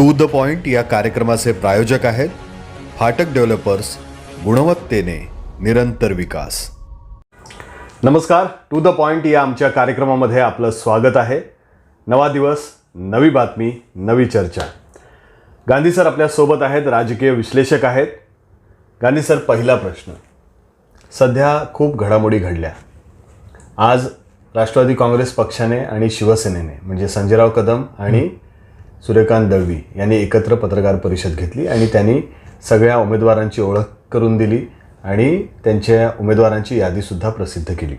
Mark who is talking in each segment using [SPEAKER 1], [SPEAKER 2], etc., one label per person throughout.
[SPEAKER 1] To the point या कार्यक्रमाचे प्रायोजक आहेत फाटक डेव्हलपर्स, गुणवत्तेने निरंतर विकास. नमस्कार, टू द पॉइंट या आमच्या कार्यक्रमामध्ये आपलं स्वागत आहे. नवा दिवस, नवी बातमी, नवी चर्चा. गांधी सर आपल्यासोबत आहेत, राजकीय विश्लेषक आहेत. गांधी सर, पहिला प्रश्न. सध्या खूप घडामोडी घडल्या. आज राष्ट्रवादी काँग्रेस पक्षाने आणि शिवसेनेने म्हणजे संजयराव कदम आणि सूर्यकांत दळवी यांनी एकत्र पत्रकार परिषद घेतली आणि त्यांनी सगळ्या उमेदवारांची ओळख करून दिली आणि त्यांच्या उमेदवारांची यादीसुद्धा प्रसिद्ध केली.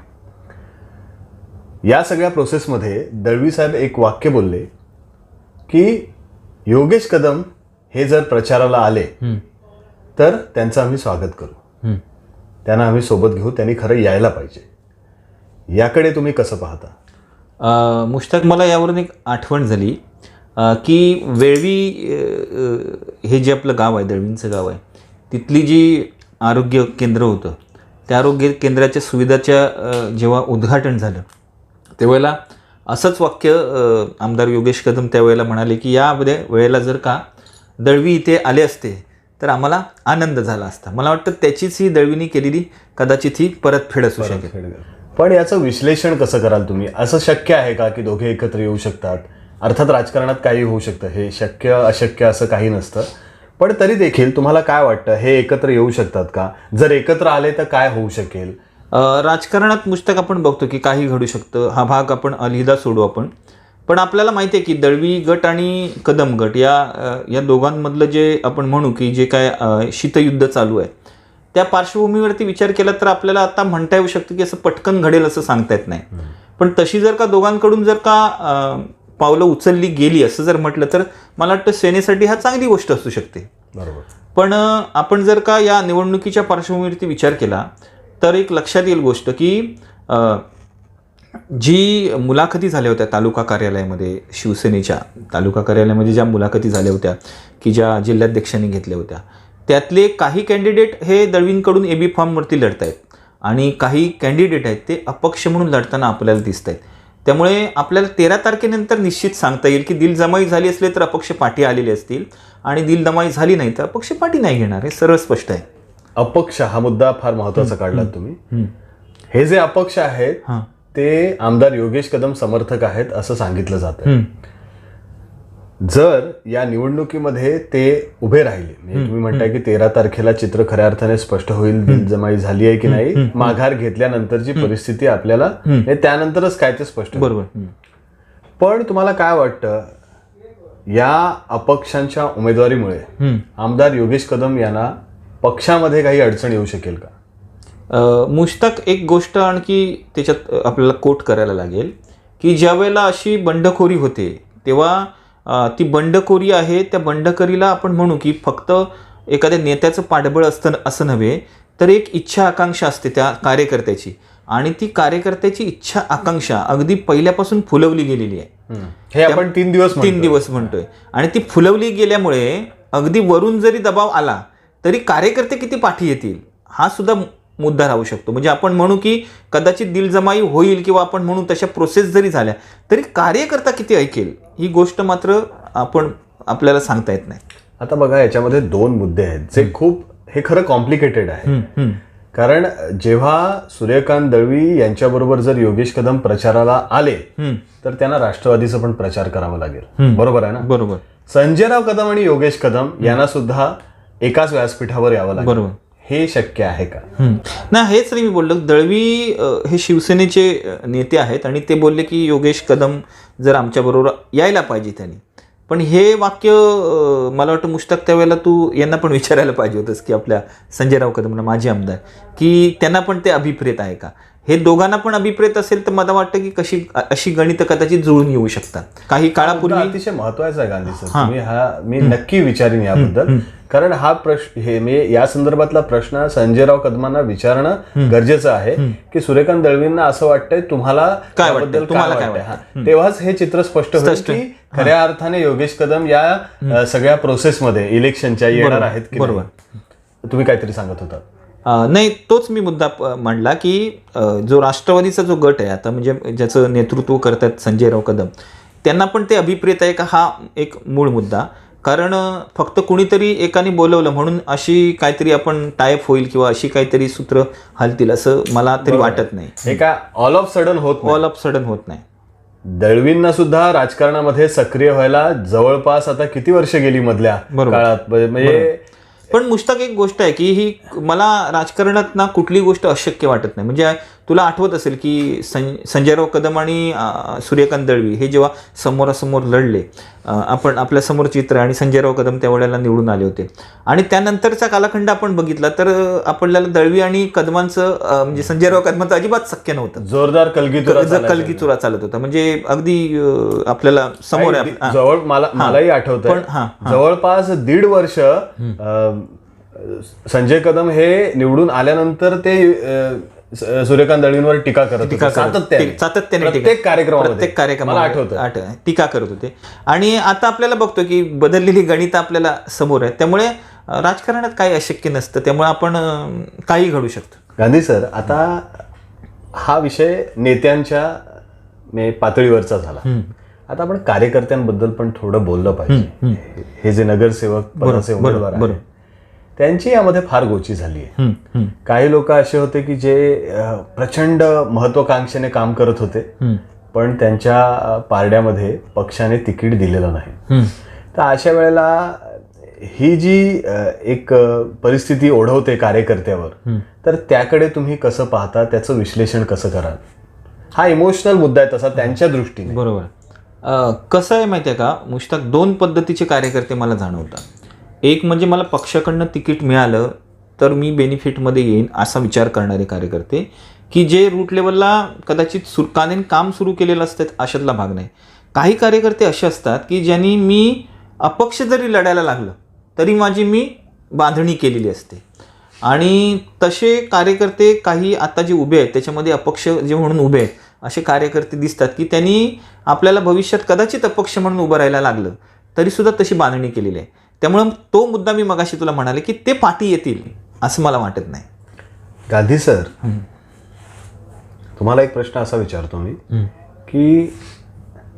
[SPEAKER 1] या सगळ्या प्रोसेसमध्ये दळवी साहेब एक वाक्य बोलले की योगेश कदम हे जर प्रचाराला आले तर त्यांचं आम्ही स्वागत करू, त्यांना आम्ही सोबत घेऊ, त्यांनी खरं यायला पाहिजे. याकडे तुम्ही कसं पाहता?
[SPEAKER 2] मुश्ताक, मला यावरून एक आठवण झाली की वेळवी हे जे आपलं गाव आहे, दळवींचं गाव आहे, तिथली जी आरोग्य केंद्र होतं, त्या आरोग्य केंद्राच्या सुविधाच्या जेव्हा उद्घाटन झालं त्यावेळेला असंच वाक्य आमदार योगेश कदम त्यावेळेला म्हणाले की या वेळेला जर का दळवी इथे आले असते तर आम्हाला आनंद झाला असता. मला वाटतं त्याचीच ही दळवीनी केलेली कदाचित ही परतफेड असू शकेल.
[SPEAKER 1] पण याचं विश्लेषण कसं कराल तुम्ही? असं शक्य आहे का की दोघे एकत्र येऊ शकतात? अर्थात राजकारणात काही होऊ शकतं, हे शक्य अशक्य असं काही नसतं, पण तरी देखील तुम्हाला काय वाटतं, हे एकत्र येऊ शकतात का? जर एकत्र आले तर काय होऊ शकेल?
[SPEAKER 2] राजकारणात मुश्ताक आपण बघतो की काही घडू शकतं. हा भाग आपण अलहिदा सोडू आपण. पण आपल्याला माहिती आहे की दळवी गट आणि कदम गट या दोघांमधलं जे आपण म्हणू की जे काय शीतयुद्ध चालू आहे, त्या पार्श्वभूमीवरती विचार केला तर आपल्याला आता म्हणता येऊ शकतं की असं पटकन घडेल असं सांगता येत नाही. पण तशी जर का दोघांकडून जर का पावलं उचलली गेली असं जर म्हटलं तर मला वाटतं सेनेसाठी हा चांगली गोष्ट असू शकते.
[SPEAKER 1] बरोबर.
[SPEAKER 2] पण आपण जर का या निवडणुकीच्या पार्श्वभूमीवरती विचार केला तर एक लक्षात येईल गोष्ट की जी मुलाखती झाल्या होत्या तालुका कार्यालयामध्ये, शिवसेनेच्या तालुका कार्यालयामध्ये ज्या मुलाखती झाल्या होत्या की ज्या जिल्हाध्यक्षांनी घेतल्या होत्या, त्यातले काही कॅन्डिडेट हे दळवींकडून AB फॉर्मवरती लढत आहेत आणि काही कॅन्डिडेट आहेत ते अपक्ष म्हणून लढताना आपल्याला दिसत आहेत. त्यामुळे आपल्याला 13 तारखेनंतर निश्चित सांगता येईल की दिलजमाई झाली असले तर अपक्ष पाठी आलेले असतील आणि दिलजमाई झाली नाही तर अपक्ष पाठी नाही घेणार. हे सरळ स्पष्ट आहे.
[SPEAKER 1] अपक्ष हा मुद्दा फार महत्वाचा काढलात तुम्ही. हे जे अपक्ष आहेत ते आमदार योगेश कदम समर्थक आहेत असं सांगितलं जातं. जर या निवडणुकीमध्ये ते उभे राहिले, तुम्ही म्हणताय की 13 तारखेला चित्र खऱ्या अर्थाने स्पष्ट होईल, दिलजमाई झाली आहे की नाही, माघार घेतल्यानंतरची परिस्थिती आपल्याला त्यानंतरच काय ते स्पष्ट होईल.
[SPEAKER 2] बरोबर.
[SPEAKER 1] पण तुम्हाला काय वाटतं, या अपक्षांच्या उमेदवारीमुळे आमदार योगेश कदम यांना पक्षामध्ये काही अडचण येऊ शकेल का?
[SPEAKER 2] मुश्ताक, एक गोष्ट आणखी त्याच्यात आपल्याला कोट करायला लागेल की ज्या वेळेला अशी बंडखोरी होते तेव्हा ती बंडखोरी आहे, त्या बंडखोरीला आपण म्हणू की फक्त एखाद्या नेत्याचं पाठबळ असतं असं नव्हे, तर एक इच्छा आकांक्षा असते त्या कार्यकर्त्याची आणि ती कार्यकर्त्याची इच्छा आकांक्षा अगदी पहिल्यापासून फुलवली गेलेली आहे.
[SPEAKER 1] हे आपण 3 दिवस
[SPEAKER 2] म्हणतोय आणि ती फुलवली गेल्यामुळे अगदी वरून जरी दबाव आला तरी कार्यकर्ते किती पाठी येतील हा सुद्धा मुद्दा राहू शकतो. म्हणजे आपण म्हणू की कदाचित दिलजमाई होईल किंवा आपण म्हणू तशा प्रोसेस जरी झाल्या तरी कार्यकर्ता किती ऐकेल ही गोष्ट मात्र आपल्याला सांगता येत नाही.
[SPEAKER 1] आता बघा, याच्यामध्ये 2 मुद्दे आहेत जे खूप, हे खरं कॉम्प्लिकेटेड आहे. कारण जेव्हा सूर्यकांत दळवी यांच्याबरोबर जर योगेश कदम प्रचाराला आले तर त्यांना राष्ट्रवादीचा पण प्रचार करावा लागेल. बरोबर आहे ना?
[SPEAKER 2] बरोबर.
[SPEAKER 1] संजयराव कदम आणि योगेश कदम यांना सुद्धा एकाच व्यासपीठावर यावं लागेल.
[SPEAKER 2] बरोबर.
[SPEAKER 1] हे शक्य आहे का?
[SPEAKER 2] ना, हेच नाही मी बोललो. दळवी हे शिवसेनेचे नेते आहेत आणि ते बोलले की योगेश कदम जर आमच्याबरोबर यायला पाहिजे त्यांनी. पण हे वाक्य मला वाटतं मुश्ताक त्यावेळेला तू यांना पण विचारायला पाहिजे होतंस की आपल्या संजयराव कदमना, माजी आमदार, की त्यांना पण ते अभिप्रेत आहे का? हे दोघांना पण अभिप्रेत असेल तर मला वाटतं की अशी गणितं कदाचित जुळून येऊ शकतात. काही काळापूर्वी
[SPEAKER 1] अतिशय महत्वाचा आहे गांधी सर, मी नक्की विचारीन याबद्दल. कारण हा प्रश्न, हे मी या संदर्भातला प्रश्न संजयराव कदमांना विचारणं गरजेचं आहे की सूर्यकांत दळवींना असं वाटतंय, तुम्हाला काय वाटतं, तुम्हाला काय वाटतं? तेव्हाच हे चित्र स्पष्ट होईल की खऱ्या अर्थाने योगेश कदम या सगळ्या प्रोसेसमध्ये इलेक्शनच्या येणार आहेत की. बरोबर. तुम्ही काहीतरी सांगत होता.
[SPEAKER 2] नाही, तोच मी मुद्दा मांडला की जो राष्ट्रवादीचा जो गट आहे आता, म्हणजे ज्याचं नेतृत्व करतात संजयराव कदम, त्यांना पण ते अभिप्रेत आहे का हा एक मूळ मुद्दा. कारण फक्त कुणीतरी एकाने बोलवलं म्हणून अशी काहीतरी आपण टायप होईल किंवा अशी काहीतरी सूत्र हलतील असं मला तरी वाटत नाही.
[SPEAKER 1] हे काय ऑल ऑफ सडन होत
[SPEAKER 2] ऑल ऑफ सडन होत नाही.
[SPEAKER 1] दळवींना सुद्धा राजकारणामध्ये सक्रिय व्हायला जवळपास आता किती वर्ष गेली मधल्या काळात, म्हणजे
[SPEAKER 2] पण मुश्ताक एक गोष्ट आहे की ही मला राजकारणात ना कुठली गोष्ट अशक्य वाटत नाही. म्हणजे तुला आठवत असेल की संजयराव कदम आणि सूर्यकांत दळवी हे जेव्हा समोरासमोर लढले, आपण आपल्या समोर चित्र आणि संजयराव कदम त्यावेळेला निवडून आले होते आणि त्यानंतरचा कालखंड आपण बघितला तर आपल्याला दळवी आणि कदमांचं म्हणजे संजयराव कदमांचं अजिबात शक्य नव्हतं.
[SPEAKER 1] जोरदार
[SPEAKER 2] कलगीतुरा चालत होता. म्हणजे अगदी आपल्याला समोर
[SPEAKER 1] जवळ मलाही आठवतं जवळपास 1.5 वर्ष संजय कदम हे निवडून आल्यानंतर ते सूर्यकांत दळवींवर टीका करत
[SPEAKER 2] सातत्याने
[SPEAKER 1] प्रत्येक कार्यक्रमात
[SPEAKER 2] टीका करत होते. आणि आता आपल्याला बघतो की बदललेली गणित आपल्याला समोर आहे. त्यामुळे राजकारणात काही अशक्य नसतं. त्यामुळे आपण काही घडू शकतो.
[SPEAKER 1] गांधी सर, आता हा विषय नेत्यांच्या पातळीवरचा झाला. आता आपण कार्यकर्त्यांबद्दल पण थोडं बोललं पाहिजे. हे जे नगरसेवक पदाचे उमेदवार आहेत त्यांची यामध्ये फार गोची झाली आहे. काही लोक असे होते की जे प्रचंड महत्वाकांक्षेने काम करत होते पण त्यांच्या पारड्यामध्ये पक्षाने तिकीट दिलेलं नाही. तर अशा वेळेला ही जी एक परिस्थिती ओढवते कार्यकर्त्यावर, तर त्याकडे तुम्ही कसं पाहता, त्याचं विश्लेषण कसं कराल? हा इमोशनल मुद्दा आहे तसा त्यांच्या दृष्टीने.
[SPEAKER 2] बरोबर. कसं आहे माहिती आहे का मुश्ताक, 2 पद्धतीचे कार्यकर्ते मला जाणवतात. एक म्हणजे मला पक्षाकडनं तिकीट मिळालं तर मी बेनिफिटमध्ये येईन असा विचार करणारे कार्यकर्ते, की जे रूट लेवलला कदाचित काम सुरू केलेलं असतं अशातला भाग नाही. काही कार्यकर्ते असे असतात की ज्यांनी मी अपक्ष जरी लढायला लागलं तरी माझी मी बांधणी केलेली असते. आणि तसे कार्यकर्ते काही आता जे उभे आहेत त्याच्यामध्ये अपक्ष जे म्हणून उभे आहेत असे कार्यकर्ते दिसतात की त्यांनी आपल्याला भविष्यात कदाचित अपक्ष म्हणून उभं राहायला लागलं तरीसुद्धा तशी बांधणी केलेली आहे. त्यामुळं तो मुद्दा मी मगाशी तुला म्हणाले की ते पाठी येतील असं मला वाटत नाही.
[SPEAKER 1] गांधी सर, तुम्हाला एक प्रश्न असा विचारतो मी की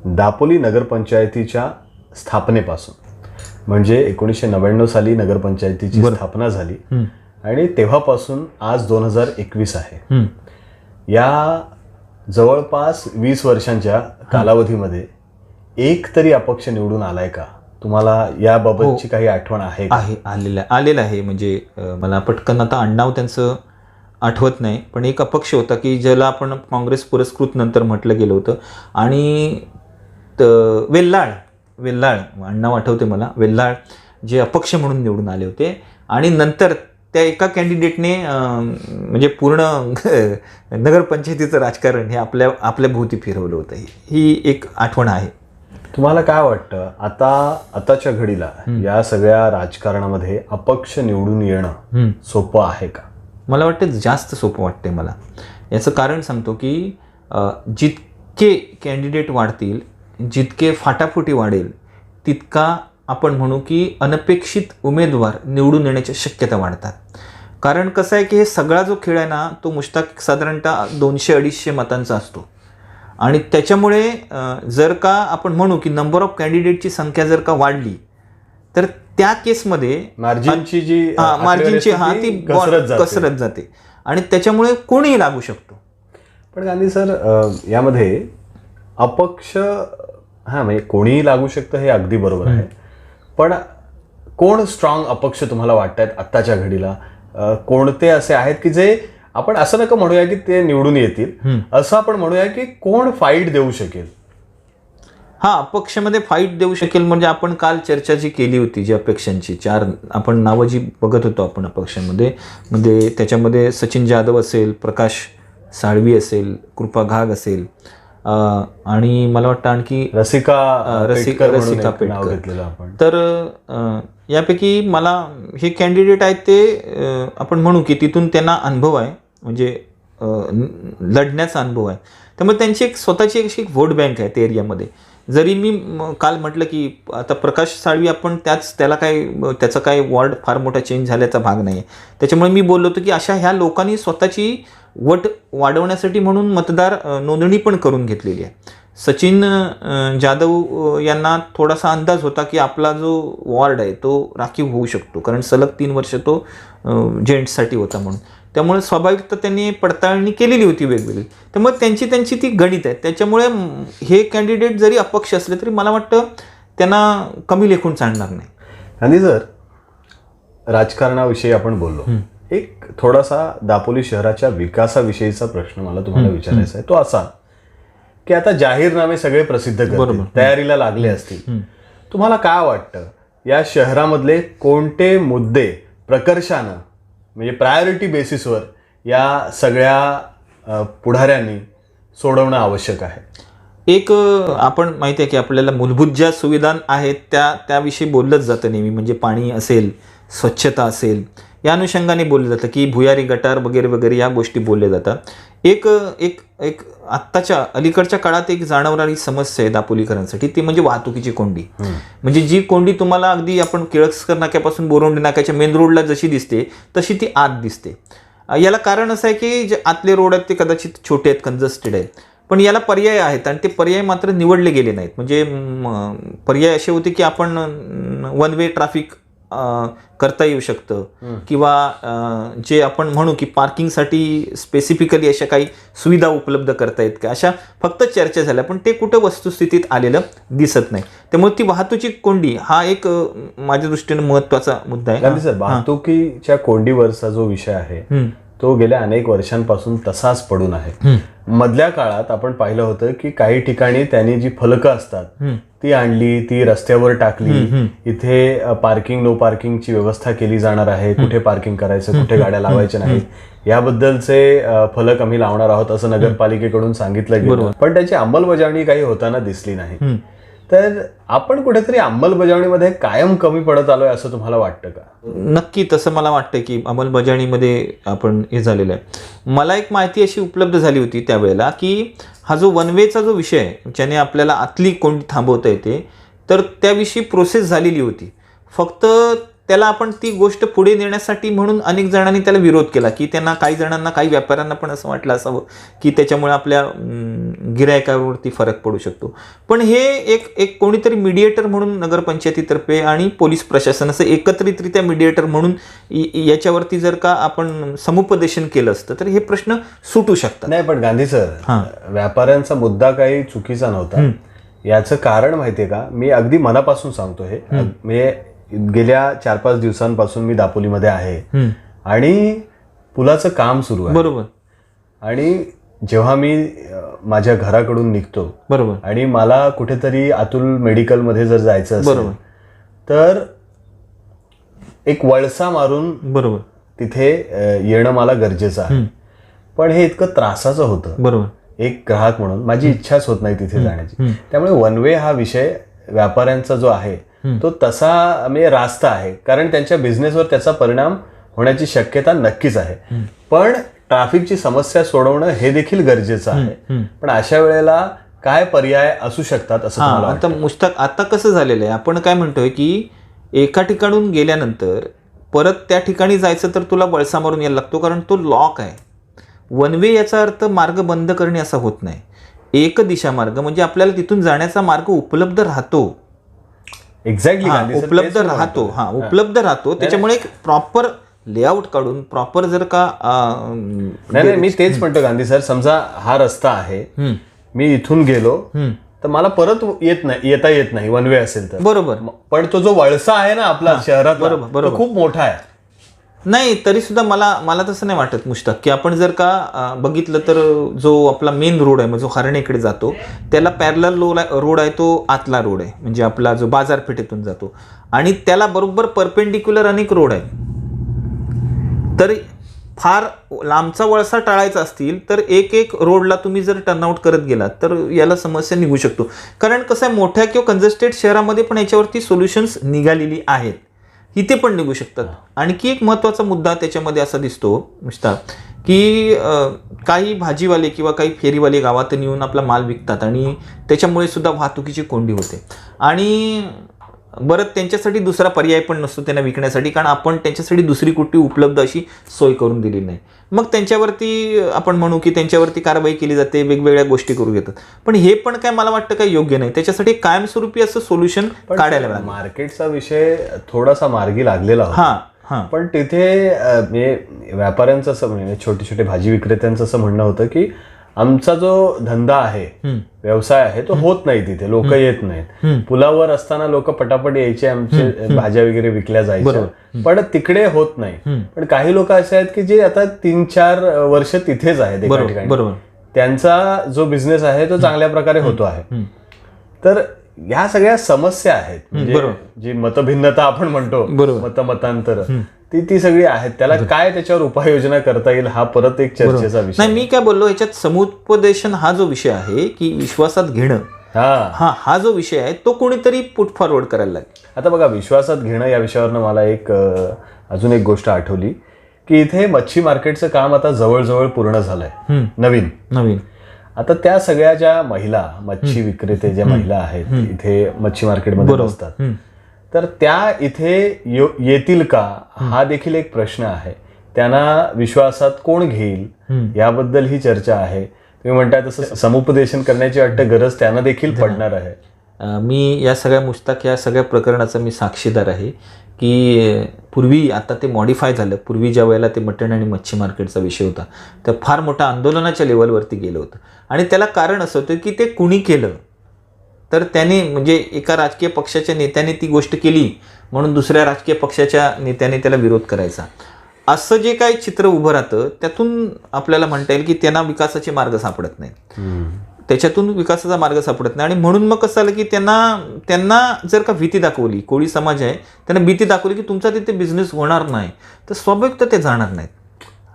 [SPEAKER 1] दापोली नगरपंचायतीच्या स्थापनेपासून म्हणजे 1999 साली नगरपंचायतीची स्थापना झाली आणि तेव्हापासून आज 2021 आहे. या जवळपास 20 वर्षांच्या कालावधीमध्ये एक तरी अपक्ष निवडून आलाय का? तुम्हाला याबाबतची काही आठवण आहे?
[SPEAKER 2] आलेलं आहे. म्हणजे मला पटकन आता आडनाव त्यांचं आठवत नाही, पण एक अपक्ष होता की ज्याला आपण काँग्रेस पुरस्कृत नंतर म्हटलं गेलं होतं. आणि वेल्लाळ आडनाव आठवते मला, वेल्लाळ जे अपक्ष म्हणून निवडून आले होते. आणि नंतर त्या एका कॅन्डिडेटने म्हणजे पूर्ण नगरपंचायतीचं राजकारण हे आपल्या भोवती फिरवलं होतं. ही एक आठवण आहे.
[SPEAKER 1] तुम्हाला काय वाटतं आताच्या घडीला या सगळ्या राजकारणामध्ये अपक्ष निवडून येणं सोपं आहे का?
[SPEAKER 2] मला वाटतं जास्त सोपं वाटते मला. याचं कारण सांगतो की जितके कॅन्डिडेट वाढतील, जितके फाटाफुटी वाढेल, तितका आपण म्हणू की अनपेक्षित उमेदवार निवडून येण्याच्या शक्यता वाढतात. कारण कसं आहे की हे सगळा जो खेळ आहे ना तो मुश्ताक साधारणतः 200-250 मतांचा असतो. आणि त्याच्यामुळे जर का आपण म्हणू की नंबर ऑफ कॅन्डिडेटची संख्या जर का वाढली तर त्या केसमध्ये
[SPEAKER 1] मार्जिनची
[SPEAKER 2] ती कसरत जाते आणि त्याच्यामुळे कोणीही लागू शकतो.
[SPEAKER 1] पण गांधी सर, यामध्ये अपक्ष म्हणजे कोणीही लागू शकतं हे अगदी बरोबर आहे. पण कोण स्ट्रॉंग अपक्ष तुम्हाला वाटतात आत्ताच्या घडीला? कोणते असे आहेत की जे आपण असं नका म्हणूया की ते निवडून येतील, असं आपण म्हणूया की कोण फाईट देऊ शकेल?
[SPEAKER 2] अपक्षामध्ये फाईट देऊ शकेल म्हणजे आपण काल चर्चा जी केली होती, जी अपक्षांची 4 आपण नावं जी बघत होतो आपण अपक्षांमध्ये, म्हणजे त्याच्यामध्ये सचिन जाधव असेल, प्रकाश साळवी असेल, कृपा घाग असेल आणि मला वाटतं आणखी रसिका पेटकर. तर यापैकी मला हे कॅन्डिडेट आहेत ते आपण म्हणू की तिथून त्यांना अनुभव आहे, म्हणजे लढण्याचा अनुभव आहे. त्यामुळे त्यांची एक स्वतःची एक व्होट बँक आहे त्या एरियामध्ये. जरी मी काल म्हटलं की आता प्रकाश साळवी आपण त्याचा काय वॉर्ड फार मोठा चेंज झाल्याचा भाग नाही आहे, त्याच्यामुळे मी बोललो होतो की अशा ह्या लोकांनी स्वतःची वट वाढवण्यासाठी म्हणून मतदार नोंदणी पण करून घेतलेली आहे. सचिन जाधव यांना थोडासा अंदाज होता की आपला जो वॉर्ड आहे तो राखीव होऊ शकतो, कारण सलग 3 वर्ष तो जेंट्ससाठी होता म्हणून. त्यामुळे स्वाभाविकता त्यांनी पडताळणी केलेली होती वेगवेगळी. त्यामुळे त्यांची ती गणित आहे. त्याच्यामुळे हे कॅन्डिडेट जरी अपक्ष असले तरी मला वाटतं त्यांना कमी लेखून चालणार नाही.
[SPEAKER 1] आणि जर राजकारणाविषयी आपण बोललो, एक थोडासा दापोली शहराच्या विकासाविषयीचा प्रश्न मला तुम्हाला विचारायचा आहे. तो असा की आता जाहीरनामे सगळे प्रसिद्ध करतील, तयारीला लागले असतील. तुम्हाला काय वाटतं या शहरामधले कोणते मुद्दे प्रकर्षानं म्हणजे प्रायोरिटी बेसिसवर या सगळ्या पुढाऱ्यांनी सोडवणं आवश्यक आहे?
[SPEAKER 2] एक आपण माहिती आहे की आपल्याला मूलभूत ज्या सुविधा आहेत त्याविषयी बोललंच जातं नेहमी. म्हणजे पाणी असेल, स्वच्छता असेल, या अनुषंगाने बोललं जातं की भुयारी गटार वगैरे वगैरे या गोष्टी बोलल्या जातात. एक एक एक आत्ताच्या अलीकडच्या काळात एक जाणवणारी समस्या आहे दापोलीकरांसाठी, ती म्हणजे वाहतुकीची कोंडी. म्हणजे जी कोंडी तुम्हाला अगदी आपण केळकर नाक्यापासून बोरोंडी नाक्याच्या मेन रोडला जशी दिसते तशी ती आत दिसते. याला कारण असं आहे की जे आतले रोड आहेत ते कदाचित छोटे आहेत, कंजस्टेड आहेत, पण याला पर्याय आहेत आणि ते पर्याय मात्र निवडले गेले नाहीत. म्हणजे पर्याय असे होते की आपण 1 वे ट्रॅफिक करता येऊ शकतं, किंवा जे आपण म्हणू की पार्किंगसाठी स्पेसिफिकली अशा काही सुविधा उपलब्ध करता येत का, अशा फक्त चर्चा झाल्या, पण ते कुठं वस्तुस्थितीत आलेलं दिसत नाही. त्यामुळे ती वाहतुकीची कोंडी हा एक माझ्या दृष्टीने महत्त्वाचा मुद्दा आहे.
[SPEAKER 1] सर, वाहतुकीच्या कोंडीवरचा जो विषय आहे तो गेल्या अनेक वर्षांपासून तसाच पडून आहे. मधल्या काळात आपण पाहिलं होतं की काही ठिकाणी त्यांनी जी फलकं असतात ती आणली, ती रस्त्यावर टाकली, इथे पार्किंग नो पार्किंगची व्यवस्था केली जाणार आहे, कुठे पार्किंग करायचं, कुठे गाड्या लावायच्या नाहीत याबद्दलचे फलक आम्ही लावणार आहोत असं नगरपालिकेकडून सांगितलं गेलं, पण त्याची अंमलबजावणी काही होताना दिसली नाही. तर आपण कुठेतरी अंमलबजावणीमध्ये कायम कमी पडत आलोय असं तुम्हाला वाटतं का?
[SPEAKER 2] नक्की तसं मला वाटतं की अंमलबजावणीमध्ये आपण हे झालेलं आहे. मला एक माहिती अशी उपलब्ध झाली होती त्यावेळेला की हा जो 1 वेचा जो विषय आहे ज्याने आपल्याला आतली कोंडी थांबवता येते, तर त्याविषयी प्रोसेस झालेली होती. फक्त त्याला आपण ती गोष्ट पुढे नेण्यासाठी म्हणून अनेक जणांनी त्याला विरोध केला की त्यांना, काही जणांना, काही व्यापाऱ्यांना पण असं वाटलं असावं की त्याच्यामुळे आपल्या गिरायकावरती फरक पडू शकतो. पण हे एक कोणीतरी मीडिएटर म्हणून नगरपंचायतीतर्फे आणि पोलीस प्रशासन असं एकत्रितरित्या मीडिएटर म्हणून याच्यावरती जर का आपण समुपदेशन केलं असतं तर हे प्रश्न सुटू शकतात.
[SPEAKER 1] नाही, पण गांधी सर, व्यापाऱ्यांचा मुद्दा काही चुकीचा नव्हता. याचं कारण माहितीये का, मी अगदी मनापासून सांगतो हे. मी गेल्या 4-5 दिवसांपासून मी दापोलीमध्ये आहे आणि पुलाचं काम सुरू आहे.
[SPEAKER 2] बरोबर.
[SPEAKER 1] आणि जेव्हा मी माझ्या घराकडून निघतो,
[SPEAKER 2] बरोबर,
[SPEAKER 1] आणि मला कुठेतरी अतुल मेडिकलमध्ये जर जायचं असेल,
[SPEAKER 2] बरोबर,
[SPEAKER 1] तर एक वळसा मारून
[SPEAKER 2] बरोबर
[SPEAKER 1] तिथे येणं मला गरजेचं आहे. पण हे इतकं त्रासाचं होतं.
[SPEAKER 2] बरोबर.
[SPEAKER 1] एक ग्राहक म्हणून माझी इच्छाच होत नाही तिथे जाण्याची. त्यामुळे 1 वे हा विषय व्यापाऱ्यांचा जो आहे तो तसा म्हणजे रास्त आहे, कारण त्यांच्या बिझनेसवर त्याचा परिणाम होण्याची शक्यता नक्कीच आहे. पण ट्रॅफिकची समस्या सोडवणं हे देखील गरजेचं आहे. पण अशा वेळेला काय पर्याय असू शकतात असं तुम्हाला वाटतं?
[SPEAKER 2] आता मुश्ताक, आता कसं झालेलं आहे, आपण काय म्हणतोय की एका ठिकाणून गेल्यानंतर परत त्या ठिकाणी जायचं तर तुला वळसा मारून यायला लागतो, कारण तो लॉक आहे. 1 वे याचा अर्थ मार्ग बंद करणे असा होत नाही. एक दिशा मार्ग म्हणजे आपल्याला तिथून जाण्याचा मार्ग उपलब्ध राहतो.
[SPEAKER 1] एक्झॅक्टली
[SPEAKER 2] उपलब्ध राहतो. उपलब्ध राहतो. त्याच्यामुळे एक प्रॉपर लेआउट काढून प्रॉपर जर का
[SPEAKER 1] नाही, मी तेच म्हणतो गांधी सर, समजा हा रस्ता आहे, मी इथून गेलो तर मला परत येता येत नाही 1 वे असेल तर.
[SPEAKER 2] बरोबर.
[SPEAKER 1] पण तो जो वळसा आहे ना आपला शहरात, तो खूप मोठा आहे.
[SPEAKER 2] नाही, तरी सुद्धा मला तसं नाही वाटत मुश्ताक, की आपण जर का बघितलं तर जो आपला मेन रोड आहे, जो हरणेकडे जातो, त्याला पॅरलल रोड आहे, तो आतला रोड आहे, म्हणजे आपला जो बाजारपेठेतून जातो, आणि त्याला बरोबर परपेंडिक्युलर अनेक रोड आहेत. तर फार लांबचा वळसा टाळायचा असतील तर एक रोडला तुम्ही जर टर्नआउट करत गेलात तर याला समस्या निघू शकतो. कारण कसं आहे, मोठ्या किंवा कंजेस्टेड शहरामध्ये पण याच्यावरती सोल्युशन्स निघालेली आहेत, इथे पण निघू शकतात. आणखी एक महत्त्वाचा मुद्दा त्याच्यामध्ये असा दिसतो मुश्ताक, की काही भाजीवाले किंवा काही फेरीवाले गावात येऊन आपला माल विकतात आणि त्याच्यामुळे सुद्धा वाहतुकीची कोंडी होते. आणि बरं त्यांच्यासाठी दुसरा पर्याय पण नसतो त्यांना विकण्यासाठी, कारण आपण त्यांच्यासाठी दुसरी कुठली उपलब्ध अशी सोय करून दिली नाही. मग त्यांच्यावरती आपण म्हणू की त्यांच्यावरती कारवाई केली जाते, वेगवेगळ्या गोष्टी करू घेतात. पण हे पण काय मला वाटतं काही योग्य नाही. त्याच्यासाठी कायमस्वरूपी असं सोल्युशन काढायला लागलं.
[SPEAKER 1] मार्केटचा विषय थोडासा मार्गी लागलेला होता, पण तिथे व्यापाऱ्यांचं असं म्हणजे छोटे छोटे भाजी विक्रेत्यांचं असं म्हणणं होतं की आमचा जो धंदा आहे, व्यवसाय आहे, तो होत नाही तिथे, लोक येत नाहीत. पुलावर असताना लोक पटापट यायचे, आमचे भाज्या वगैरे विकल्या जायच्या, पण तिकडे होत नाही. पण काही लोक असे आहेत की जे आता 3-4 वर्ष तिथेच आहेत एका ठिकाणी, त्यांचा जो बिझनेस आहे तो चांगल्या प्रकारे होतो आहे. तर ह्या सगळ्या समस्या आहेत, म्हणजे जी मतभिन्नता आपण म्हणतो, मतमतांतर, ती सगळी आहेत. त्याला काय त्याच्यावर उपाययोजना करता येईल हा परत एक चर्चेचा विषय.
[SPEAKER 2] नाही, मी काय बोललो याच्यात समुपदेशन हा जो विषय आहे की विश्वासात घेणं, हा जो विषय आहे तो कोणीतरी पुट फॉरवर्ड करायला लागेल.
[SPEAKER 1] आता बघा, विश्वासात घेणं या विषयावरनं मला अजून एक गोष्ट आठवली की इथे मच्छी मार्केटचं काम आता जवळजवळ पूर्ण झालंय, नवीन. आता त्या सगळ्या ज्या महिला मच्छी विक्रेते ज्या महिला आहेत इथे मच्छी मार्केटमध्ये बसतात, तर त्या इथे येतील का हा देखील एक प्रश्न आहे. त्यांना विश्वासात कोण घेईल याबद्दल ही चर्चा आहे. तुम्ही म्हणताय तसं समुपदेशन करण्याची वाटतं गरज त्यांना देखील पडणार आहे.
[SPEAKER 2] मी या सगळ्या मुश्ताक या सगळ्या प्रकरणाचा मी साक्षीदार आहे की पूर्वी, आता ते मॉडिफाय झालं, पूर्वी ज्या वेळेला ते मटण आणि मच्छी मार्केटचा विषय होता तर फार मोठ्या आंदोलनाच्या लेवलवरती गेलं होतं. आणि त्याला कारण असं होतं की ते कुणी केलं तर त्याने, म्हणजे एका राजकीय पक्षाच्या नेत्याने ती गोष्ट केली म्हणून दुसऱ्या राजकीय पक्षाच्या नेत्याने त्याला विरोध करायचा, असं जे काही चित्र उभं राहतं त्यातून आपल्याला म्हणता येईल की त्यांना विकासाचे मार्ग सापडत नाहीत. त्याच्यातून विकासाचा मार्ग सापडत नाही. आणि म्हणून मग कसं झालं की त्यांना जर का भीती दाखवली, कोळी समाज आहे त्यांना भीती दाखवली की तुमचा तिथे बिझनेस होणार नाही, तर स्वाभाविक ते जाणार नाहीत.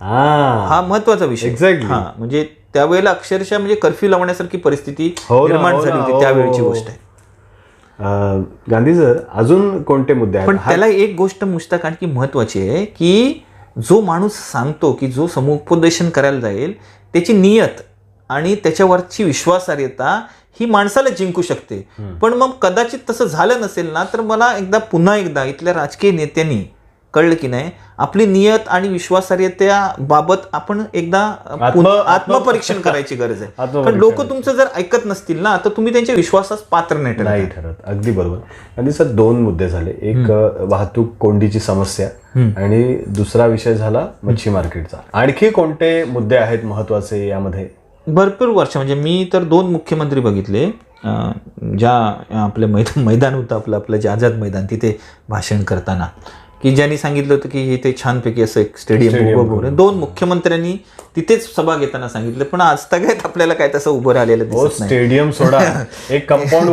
[SPEAKER 2] हा महत्वाचा विषय.
[SPEAKER 1] एक्झॅक्टली.
[SPEAKER 2] म्हणजे त्यावेळेला अक्षरशः म्हणजे कर्फ्यू लावण्यासारखी परिस्थिती निर्माण झाली होती, त्यावेळची गोष्ट आहे.
[SPEAKER 1] गांधी सर, अजून कोणते मुद्दे आहेत?
[SPEAKER 2] पण त्याला एक गोष्ट मुश्ताक आणखी महत्वाची आहे की जो माणूस सांगतो की जो समुपदेशन करायला जाईल त्याची नियत आणि त्याच्यावरची विश्वासार्हता ही माणसाला जिंकू शकते. पण मग कदाचित तसं झालं नसेल ना, तर मला पुन्हा एकदा इथल्या राजकीय नेत्यांनी कळलं की नाही, आपली नियत आणि विश्वासार्हतेबाबत आपण एकदा आत्मपरीक्षण करायची गरज आहे. कारण लोक तुमचं जर ऐकत नसतील ना, तर तुम्ही त्यांच्या विश्वासास पात्र नाही
[SPEAKER 1] ठरत. अगदी बरोबर. आणि सर, 2 मुद्दे झाले, एक वाहतूक कोंडीची समस्या आणि दुसरा विषय झाला मच्छी मार्केटचा. आणखी कोणते मुद्दे आहेत महत्वाचे यामध्ये?
[SPEAKER 2] भरपूर वर्ष, म्हणजे मी तर 2 मुख्यमंत्री बघितले ज्या आपलं मैदान होतं आपलं जे आझाद मैदान, तिथे भाषण करताना की ज्यांनी सांगितलं होतं की इथे छानपैकी असं एक स्टेडियम 2 मुख्यमंत्र्यांनी तिथेच सभा घेताना सांगितलं. पण आज तगायत आपल्याला काय तसं उभं राहिलेलं दिसत नाही.
[SPEAKER 1] स्टेडियम सोडा, एक कंपाऊंड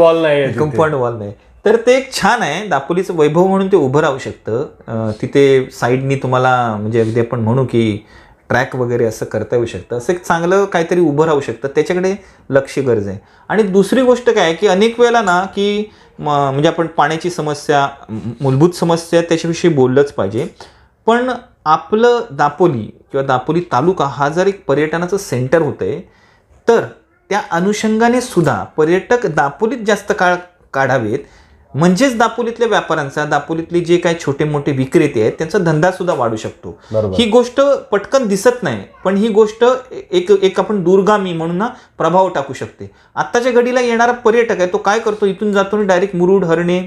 [SPEAKER 1] वॉल नाही.
[SPEAKER 2] तर ते एक छान आहे, दापोलीचं वैभव म्हणून ते उभं राहू शकतं. तिथे साईडनी तुम्हाला म्हणजे अगदी आपण म्हणू की ट्रॅक वगैरे असं करता येऊ शकतं, असं एक चांगलं काहीतरी उभं राहू शकतं. त्याच्याकडे लक्ष गरज आहे. आणि दुसरी गोष्ट काय आहे की अनेक वेळेला ना की म्हणजे आपण पाण्याची समस्या, मूलभूत समस्या त्याच्याविषयी बोललंच पाहिजे. पण आपलं दापोली किंवा दापोली तालुका हा जर एक पर्यटनाचं सेंटर होतंय, तर त्या अनुषंगाने सुद्धा पर्यटक दापोलीत जास्त काळ काढावेत, म्हणजेच दापोलीतल्या व्यापाऱ्यांचा, दापोलीतले जे काही छोटे मोठे विक्रेते आहेत त्यांचा धंदा सुद्धा वाढू शकतो. ही गोष्ट पटकन दिसत नाही, पण ही गोष्ट एक आपण दूरगामी म्हणून ना प्रभाव टाकू शकते. आत्ताच्या घडीला येणारा पर्यटक आहे तो काय करतो, इथून जातो डायरेक्ट मुरुड, हरणे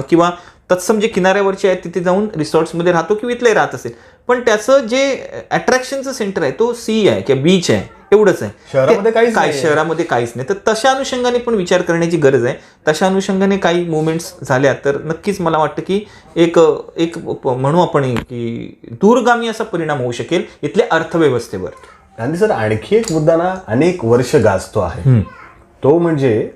[SPEAKER 2] किंवा तत्सम जे किनाऱ्यावरचे आहेत तिथे जाऊन रिसॉर्ट्समध्ये राहतो किंवा इथले राहत असेल. पण त्याचं जे अट्रॅक्शनचं सेंटर आहे तो सी आहे किंवा बीच आहे, एवढंच आहे. शहरामध्ये काहीच नाही. तर तशा अनुषंगाने पण विचार करण्याची गरज आहे. तशा अनुषंगाने काही मुवमेंट्स झाल्या तर नक्कीच मला वाटतं की एक म्हणू आपण की दूरगामी असा परिणाम होऊ शकेल इथल्या अर्थव्यवस्थेवर.
[SPEAKER 1] गांधी सर, आणखी एक मुद्दा ना अनेक वर्ष गाजतो आहे, तो म्हणजे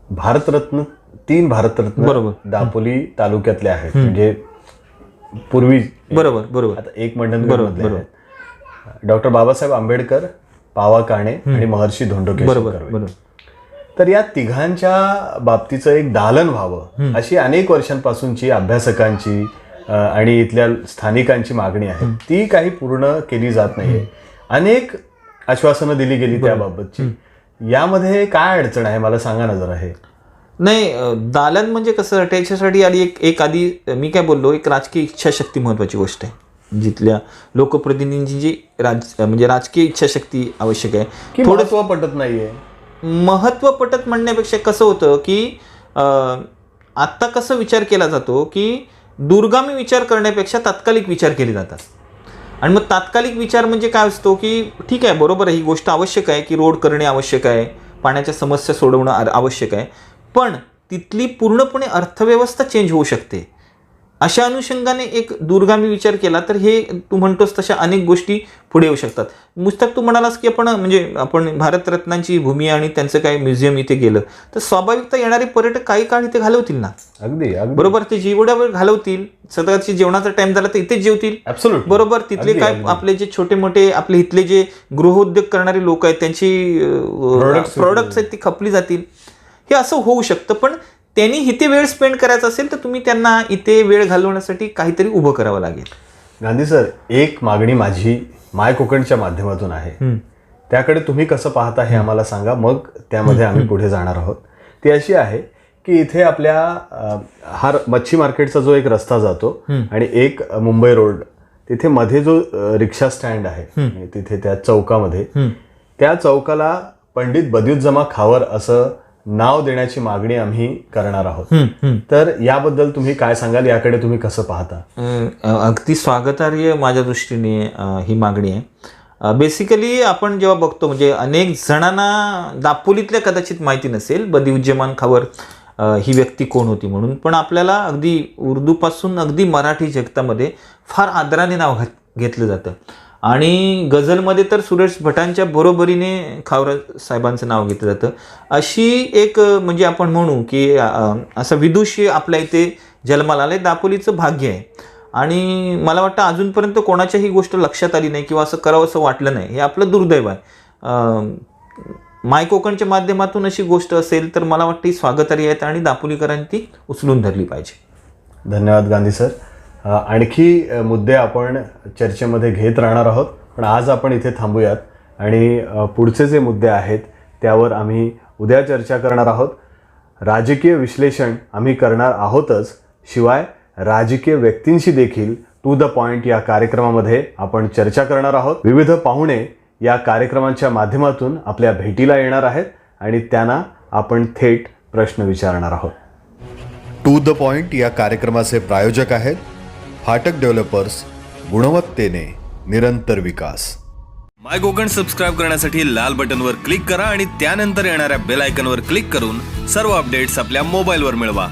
[SPEAKER 1] भारतरत्न 3 भारतरत्न दापोली तालुक्यातले आहेत. म्हणजे पूर्वी
[SPEAKER 2] बरोबर
[SPEAKER 1] आता एक मंडळ डॉक्टर बाबासाहेब आंबेडकर, पावा काणे आणि महर्षी धोंडो केशव. तर या तिघांच्या बाबतीचं एक दालन व्हावं अशी अनेक वर्षांपासूनची अभ्यासकांची आणि इथल्या स्थानिकांची मागणी आहे. ती काही पूर्ण केली जात नाहीये. अनेक आश्वासनं दिली गेली त्याबाबतची. यामध्ये काय अडचण आहे मला सांगा ना जरा. हे
[SPEAKER 2] नाही, दालन म्हणजे कसं त्याच्यासाठी आधी एक आधी मी काय बोललो, एक राजकीय इच्छाशक्ती महत्त्वाची गोष्ट आहे. जिथल्या लोकप्रतिनिधींची जी म्हणजे राजकीय इच्छाशक्ती आवश्यक आहे.
[SPEAKER 1] की महत्त्व पटत नाहीये.
[SPEAKER 2] महत्त्व पटत म्हणण्यापेक्षा कसं होतं की आत्ता कसं विचार केला जातो की दूरगामी विचार करण्यापेक्षा तात्कालिक विचार केले जातात. आणि मग तात्कालिक विचार म्हणजे काय असतो की ठीक आहे, बरोबर आहे, ही गोष्ट आवश्यक आहे की रोड करणे आवश्यक आहे, पाण्याच्या समस्या सोडवणं आवश्यक आहे, पण तिथली पूर्णपणे अर्थव्यवस्था चेंज होऊ शकते. अशा अनुषंगाने एक दूरगामी विचार केला तर हे तू म्हणतोस तशा अनेक गोष्टी पुढे येऊ शकतात. मुस्तक तू म्हणालास की आपण भारतरत्नांची भूमी आणि त्यांचं काय म्युझियम इथे गेलं तर स्वाभाविकता येणारे पर्यटक काही काळ इथे घालवतील ना.
[SPEAKER 1] अगदी
[SPEAKER 2] बरोबर, ते जेवढ्या वेळ घालवतील, सततची जेवणाचा टाइम झाला तर इथेच जेवतील. बरोबर, तिथले काय आपले जे छोटे मोठे आपले इथले जे गृहोद्योग करणारे लोक आहेत त्यांची प्रोडक्ट्स आहेत ती खपली जातील. हे असं होऊ शकतं, पण त्यांनी इथे वेळ स्पेंड करायचा असेल तर तुम्ही त्यांना इथे वेळ घालवण्यासाठी काहीतरी उभं करावं लागेल.
[SPEAKER 1] गांधी सर, एक मागणी माझी माय कोकणच्या माध्यमातून आहे, त्याकडे तुम्ही कसं पाहता हे आम्हाला सांगा, मग त्यामध्ये आम्ही पुढे जाणार आहोत. ती अशी आहे की इथे आपल्या हा मच्छी मार्केटचा जो एक रस्ता जातो आणि एक मुंबई रोड, तिथे मध्ये जो रिक्षा स्टँड आहे तिथे त्या चौकामध्ये, त्या चौकाला पंडित बदियुज्जमा खावर असं नाव देण्याची मागणी आम्ही करणार आहोत. तर याबद्दल तुम्ही काय सांगाल, याकडे तुम्ही कसं पाहता?
[SPEAKER 2] अगदी स्वागतार्ह माझ्या दृष्टीने ही मागणी आहे. बेसिकली आपण जेव्हा बघतो म्हणजे अनेक जणांना दापोलीतल्या कदाचित माहिती नसेल बदियुज्जमान खावर ही व्यक्ती कोण होती म्हणून, पण आपल्याला अगदी उर्दूपासून अगदी मराठी जगतामध्ये फार आदराने नाव घेतलं जातं. आणि गझलमध्ये तर सुरेश भटांच्या बरोबरीने खावर साहेबांचं नाव घेतलं जातं. अशी एक म्हणजे आपण म्हणू की असं विदुषी आपल्या इथे जन्माला आले, दापोलीचं भाग्य आहे. आणि मला वाटतं अजूनपर्यंत कोणाच्या ही गोष्ट लक्षात आली नाही किंवा असं करावं असं वाटलं नाही, हे आपलं दुर्दैव आहे. माय कोकणच्या माध्यमातून अशी गोष्ट असेल तर मला वाटतं ही स्वागतार्ह आहेत आणि दापोलीकरांनी ती उचलून धरली पाहिजे.
[SPEAKER 1] धन्यवाद गांधी सर. आणखी मुद्दे आपण चर्चेमध्ये घेत राहणार आहोत, पण आज आपण इथे थांबूयात आणि पुढचे जे मुद्दे आहेत त्यावर आम्ही उद्या चर्चा करणार आहोत. राजकीय विश्लेषण आम्ही करणार आहोतच, शिवाय राजकीय व्यक्तींशी देखील टू द पॉइंट या कार्यक्रमामध्ये आपण चर्चा करणार आहोत. विविध पाहुणे या कार्यक्रमाच्या माध्यमातून आपल्या भेटीला येणार आहेत आणि त्यांना आपण थेट प्रश्न विचारणार आहोत. टू द पॉइंट या कार्यक्रमाचे प्रायोजक आहेत फाटक डेव्हलपर्स, गुणवत्तेने निरंतर विकास.
[SPEAKER 3] माय कोकण सबस्क्राईब करण्यासाठी लाल बटनवर क्लिक करा आणि त्यानंतर येणाऱ्या बेल आयकॉनवर क्लिक करून सर्व अपडेट्स आपल्या मोबाईलवर मिळवा.